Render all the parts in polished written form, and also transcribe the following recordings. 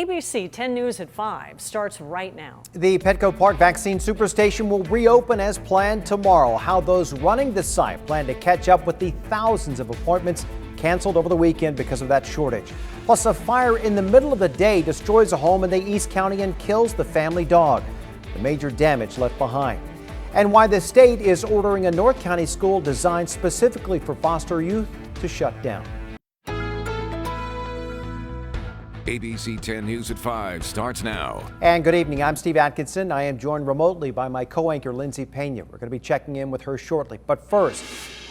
ABC 10 News at 5 starts right now. The Petco Park Vaccine Superstation will reopen as planned tomorrow. How those running the site plan to catch up with the thousands of appointments canceled over the weekend because of that shortage. Plus, a fire in the middle of the day destroys a home in the East County and kills the family dog. The major damage left behind. And why the state is ordering a North County school designed specifically for foster youth to shut down. ABC 10 News at 5 starts now. And good evening. I'm Steve Atkinson. I am joined remotely by my co-anchor Lindsay Pena. We're going to be checking in with her shortly. But first,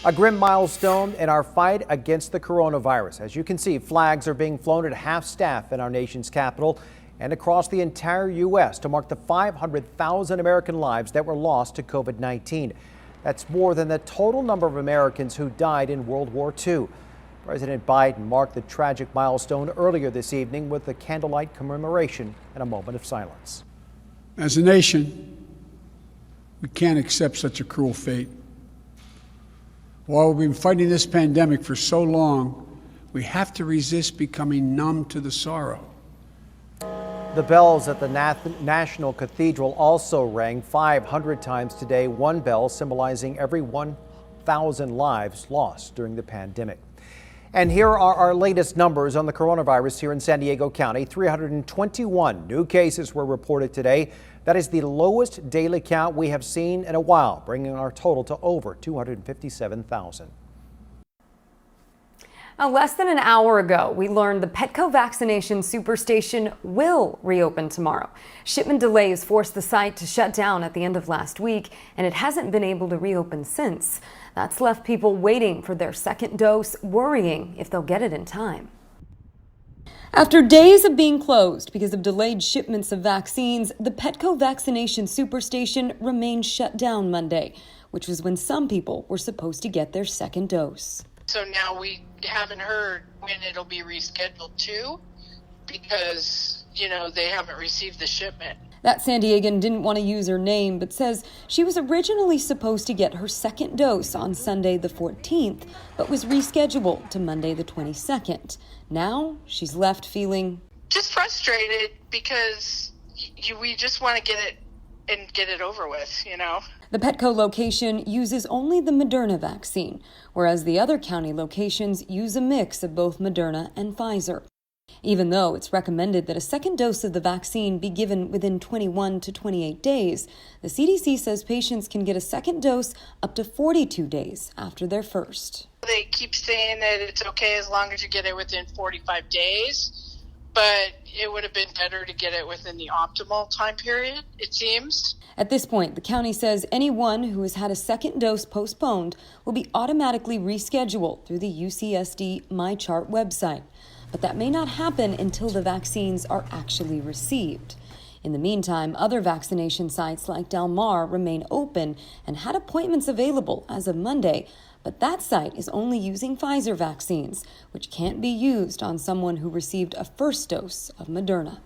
a grim milestone in our fight against the coronavirus. As you can see, flags are being flown at half staff in our nation's capital and across the entire U.S. to mark the 500,000 American lives that were lost to COVID-19. That's more than the total number of Americans who died in World War II. President Biden marked the tragic milestone earlier this evening with a candlelight commemoration and a moment of silence. As a nation, we can't accept such a cruel fate. While we've been fighting this pandemic for so long, we have to resist becoming numb to the sorrow. The bells at the National Cathedral also rang 500 times today, one bell symbolizing every 1,000 lives lost during the pandemic. And here are our latest numbers on the coronavirus here in San Diego County. 321 new cases were reported today. That is the lowest daily count we have seen in a while, bringing our total to over 257,000. Now, less than an hour ago, we learned the Petco vaccination superstation will reopen tomorrow. Shipment delays forced the site to shut down at the end of last week, and it hasn't been able to reopen since. That's left people waiting for their second dose, worrying if they'll get it in time. After days of being closed because of delayed shipments of vaccines, the Petco vaccination superstation remained shut down Monday, which was when some people were supposed to get their second dose. So now we haven't heard when it'll be rescheduled to, because, they haven't received the shipment. That San Diegan didn't want to use her name, but says she was originally supposed to get her second dose on Sunday the 14th, but was rescheduled to Monday the 22nd. Now she's left feeling just frustrated because we just want to get it and get it over with, The Petco location uses only the Moderna vaccine, whereas the other county locations use a mix of both Moderna and Pfizer. Even though it's recommended that a second dose of the vaccine be given within 21 to 28 days, the CDC says patients can get a second dose up to 42 days after their first. They keep saying that it's okay as long as you get it within 45 days, but it would have been better to get it within the optimal time period, it seems. At this point, the county says anyone who has had a second dose postponed will be automatically rescheduled through the UCSD MyChart website. But that may not happen until the vaccines are actually received. In the meantime, other vaccination sites like Del Mar remain open and had appointments available as of Monday, but that site is only using Pfizer vaccines, which can't be used on someone who received a first dose of Moderna.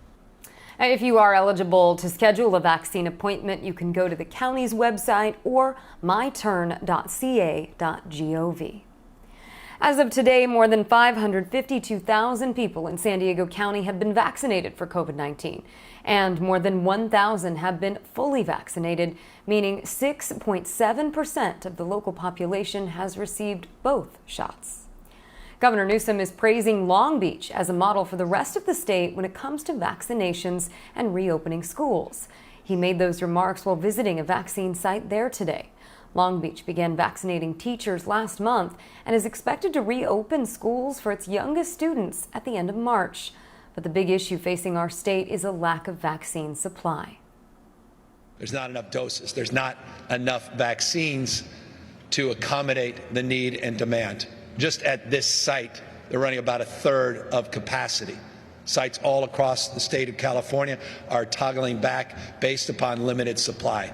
If you are eligible to schedule a vaccine appointment, you can go to the county's website or myturn.ca.gov. As of today, more than 552,000 people in San Diego County have been vaccinated for COVID-19, and more than 1,000 have been fully vaccinated, meaning 6.7% of the local population has received both shots. Governor Newsom is praising Long Beach as a model for the rest of the state when it comes to vaccinations and reopening schools. He made those remarks while visiting a vaccine site there today. Long Beach began vaccinating teachers last month and is expected to reopen schools for its youngest students at the end of March. But the big issue facing our state is a lack of vaccine supply. There's not enough doses. There's not enough vaccines to accommodate the need and demand. Just at this site, they're running about a third of capacity. Sites all across the state of California are toggling back based upon limited supply.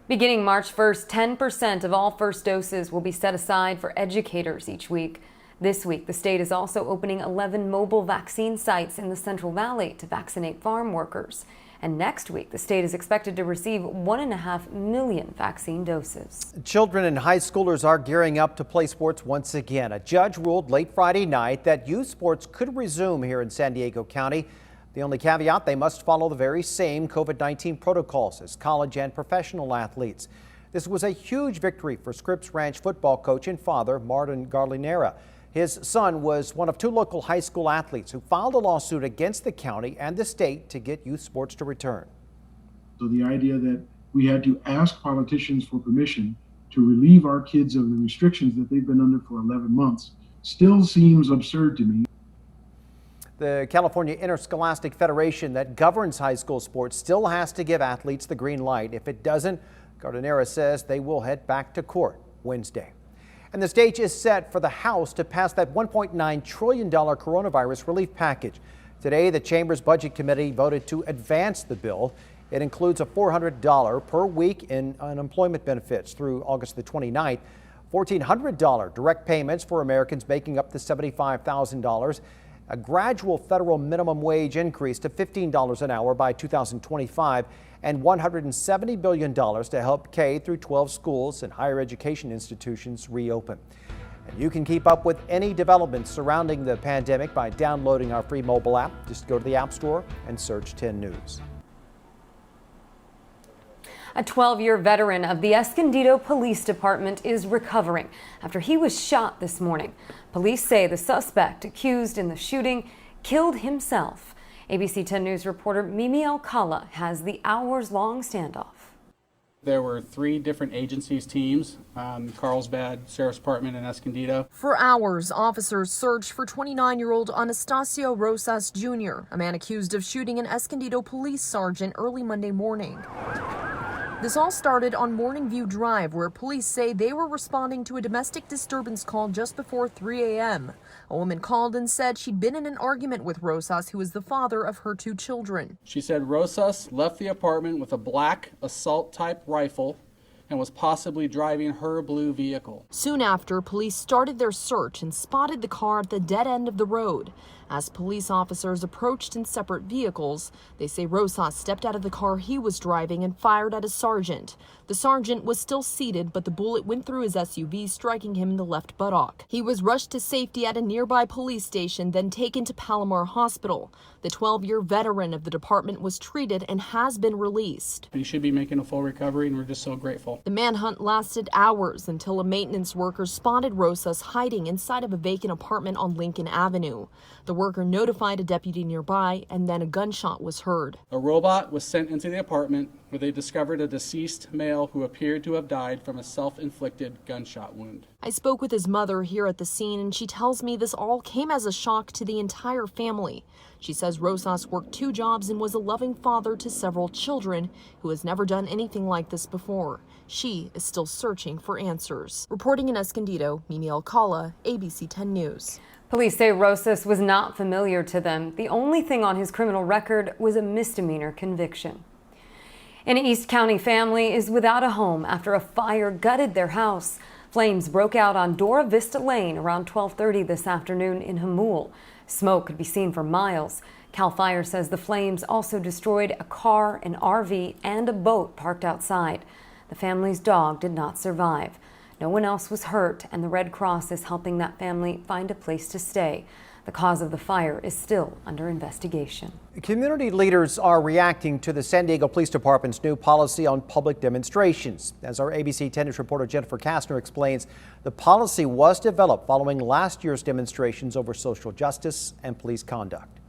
Beginning March 1st, 10% of all first doses will be set aside for educators each week. This week, the state is also opening 11 mobile vaccine sites in the Central Valley to vaccinate farm workers. And next week, the state is expected to receive 1.5 million vaccine doses. Children and high schoolers are gearing up to play sports once again. A judge ruled late Friday night that youth sports could resume here in San Diego County. The only caveat, they must follow the very same COVID-19 protocols as college and professional athletes. This was a huge victory for Scripps Ranch football coach and father, Martin Garlinera. His son was one of 2 local high school athletes who filed a lawsuit against the county and the state to get youth sports to return. So the idea that we had to ask politicians for permission to relieve our kids of the restrictions that they've been under for 11 months still seems absurd to me. The California Interscholastic Federation that governs high school sports still has to give athletes the green light. If it doesn't, Gardenera says they will head back to court Wednesday. And the stage is set for the House to pass that $1.9 trillion coronavirus relief package. Today, the Chamber's Budget Committee voted to advance the bill. It includes a $400 per week in unemployment benefits through August the 29th, $1,400 direct payments for Americans making up to $75,000, a gradual federal minimum wage increase to $15 an hour by 2025, and $170 billion to help K through 12 schools and higher education institutions reopen. And you can keep up with any developments surrounding the pandemic by downloading our free mobile app. Just go to the App Store and search 10 News. A 12-year veteran of the Escondido Police Department is recovering after he was shot this morning. Police say the suspect accused in the shooting killed himself. ABC 10 News reporter Mimi Alcala has the hours-long standoff. There were 3 different agencies' teams, Carlsbad, Sheriff's Department, and Escondido. For hours, officers searched for 29-year-old Anastasio Rosas Jr., a man accused of shooting an Escondido police sergeant early Monday morning. This all started on Morning View Drive, where police say they were responding to a domestic disturbance call just before 3 a.m. A woman called and said she'd been in an argument with Rosas, who is the father of her 2 children. She said Rosas left the apartment with a black assault-type rifle and was possibly driving her blue vehicle. Soon after, police started their search and spotted the car at the dead end of the road. As police officers approached in separate vehicles, they say Rosas stepped out of the car he was driving and fired at a sergeant. The sergeant was still seated, but the bullet went through his SUV, striking him in the left buttock. He was rushed to safety at a nearby police station, then taken to Palomar Hospital. The 12-year veteran of the department was treated and has been released. He should be making a full recovery, and we're just so grateful. The manhunt lasted hours until a maintenance worker spotted Rosas hiding inside of a vacant apartment on Lincoln Avenue. The worker notified a deputy nearby, and then a gunshot was heard. A robot was sent into the apartment where they discovered a deceased male who appeared to have died from a self-inflicted gunshot wound. I spoke with his mother here at the scene, and she tells me this all came as a shock to the entire family. She says Rosas worked 2 jobs and was a loving father to several children who has never done anything like this before. She is still searching for answers. Reporting in Escondido, Mimi Alcala, ABC 10 News. Police say Rosas was not familiar to them. The only thing on his criminal record was a misdemeanor conviction. An East County family is without a home after a fire gutted their house. Flames broke out on Dora Vista Lane around 12:30 this afternoon in Hamul. Smoke could be seen for miles. CAL FIRE says the flames also destroyed a car, an RV, and a boat parked outside. The family's dog did not survive. No one else was hurt, and the Red Cross is helping that family find a place to stay. The cause of the fire is still under investigation. Community leaders are reacting to the San Diego Police Department's new policy on public demonstrations. As our ABC 10 News reporter Jennifer Kastner explains, the policy was developed following last year's demonstrations over social justice and police conduct.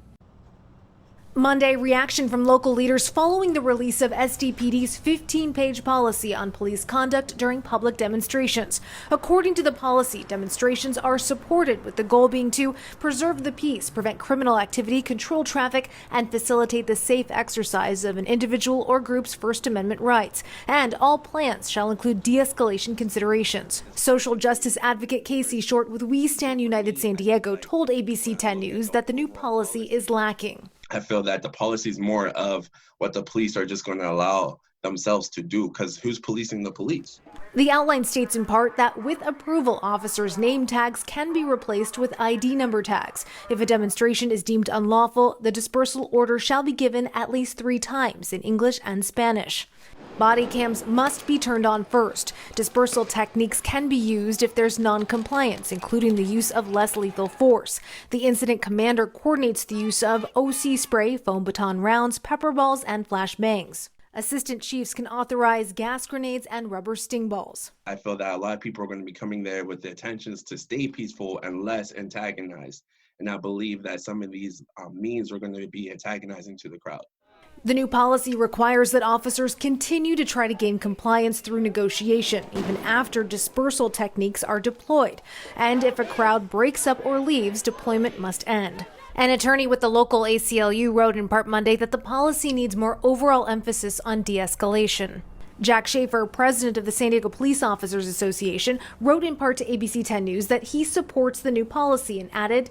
Monday, reaction from local leaders following the release of SDPD's 15-page policy on police conduct during public demonstrations. According to the policy, demonstrations are supported with the goal being to preserve the peace, prevent criminal activity, control traffic, and facilitate the safe exercise of an individual or group's First Amendment rights. And all plans shall include de-escalation considerations. Social justice advocate Casey Short with We Stand United San Diego told ABC 10 News that the new policy is lacking. I feel that the policy is more of what the police are just going to allow themselves to do, because who's policing the police? The outline states in part that with approval, officers' name tags can be replaced with ID number tags. If a demonstration is deemed unlawful, the dispersal order shall be given at least 3 times in English and Spanish. Body cams must be turned on first. Dispersal techniques can be used if there's non-compliance, including the use of less lethal force. The incident commander coordinates the use of OC spray, foam baton rounds, pepper balls, and flashbangs. Assistant chiefs can authorize gas grenades and rubber sting balls. I feel that a lot of people are going to be coming there with the intentions to stay peaceful and less antagonized. And I believe that some of these means are going to be antagonizing to the crowd. The new policy requires that officers continue to try to gain compliance through negotiation, even after dispersal techniques are deployed. And if a crowd breaks up or leaves, deployment must end. An attorney with the local ACLU wrote in part Monday that the policy needs more overall emphasis on de-escalation. Jack Schaefer, president of the San Diego Police Officers Association, wrote in part to ABC 10 News that he supports the new policy and added,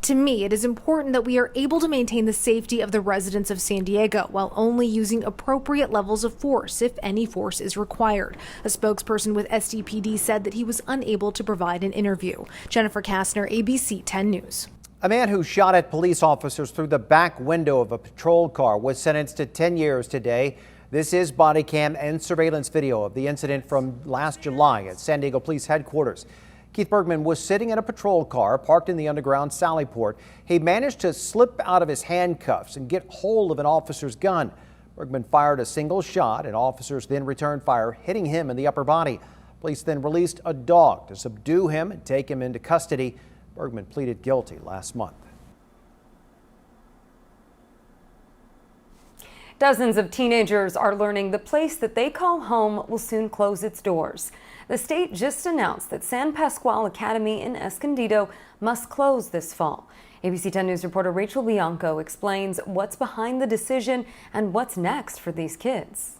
"To me, it is important that we are able to maintain the safety of the residents of San Diego while only using appropriate levels of force if any force is required." A spokesperson with SDPD said that he was unable to provide an interview. Jennifer Kastner, ABC 10 News. A man who shot at police officers through the back window of a patrol car was sentenced to 10 years today. This is body cam and surveillance video of the incident from last July at San Diego Police Headquarters. Keith Bergman was sitting in a patrol car parked in the underground Sallyport. He managed to slip out of his handcuffs and get hold of an officer's gun. Bergman fired a single shot, and officers then returned fire, hitting him in the upper body. Police then released a dog to subdue him and take him into custody. Bergman pleaded guilty last month. Dozens of teenagers are learning the place that they call home will soon close its doors. The state just announced that San Pasqual Academy in Escondido must close this fall. ABC 10 News reporter Rachel Bianco explains what's behind the decision and what's next for these kids.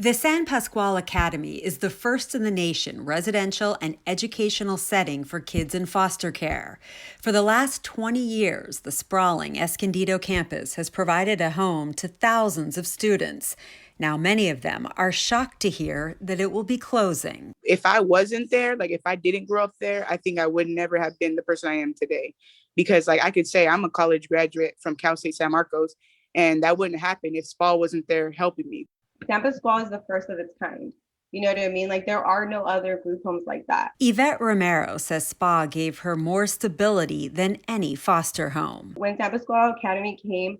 The San Pasqual Academy is the first in the nation residential and educational setting for kids in foster care. For the last 20 years, the sprawling Escondido campus has provided a home to thousands of students. Now, many of them are shocked to hear that it will be closing. If I wasn't there, if I didn't grow up there, I think I would never have been the person I am today. Because I could say I'm a college graduate from Cal State San Marcos, and that wouldn't happen if SPA wasn't there helping me. San Pasqual is the first of its kind. You know what I mean? There are no other group homes like that. Yvette Romero says SPA gave her more stability than any foster home. When San Pasqual Academy came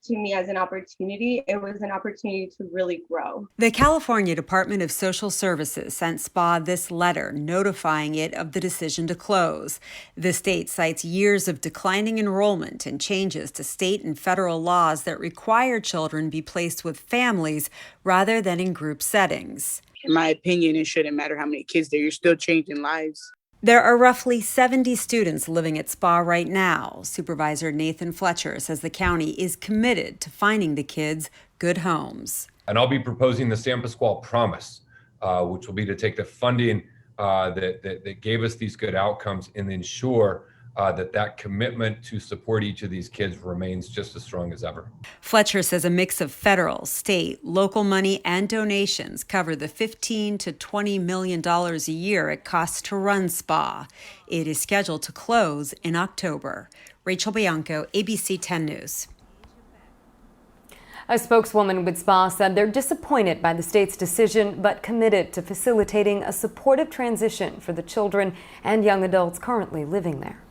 to me as an opportunity, it was an opportunity to really grow. The California Department of Social Services sent SPA this letter notifying it of the decision to close. The state cites years of declining enrollment and changes to state and federal laws that require children be placed with families rather than in group settings. In my opinion, it shouldn't matter how many kids there, you're still changing lives. There are roughly 70 students living at SPA right now. Supervisor Nathan Fletcher says the county is committed to finding the kids good homes. And I'll be proposing the San Pasqual Promise, which will be to take the funding that gave us these good outcomes and ensure that commitment to support each of these kids remains just as strong as ever. Fletcher says a mix of federal, state, local money, and donations cover the $15 to $20 million a year it costs to run SPA. It is scheduled to close in October. Rachel Bianco, ABC 10 News. A spokeswoman with SPA said they're disappointed by the state's decision, but committed to facilitating a supportive transition for the children and young adults currently living there.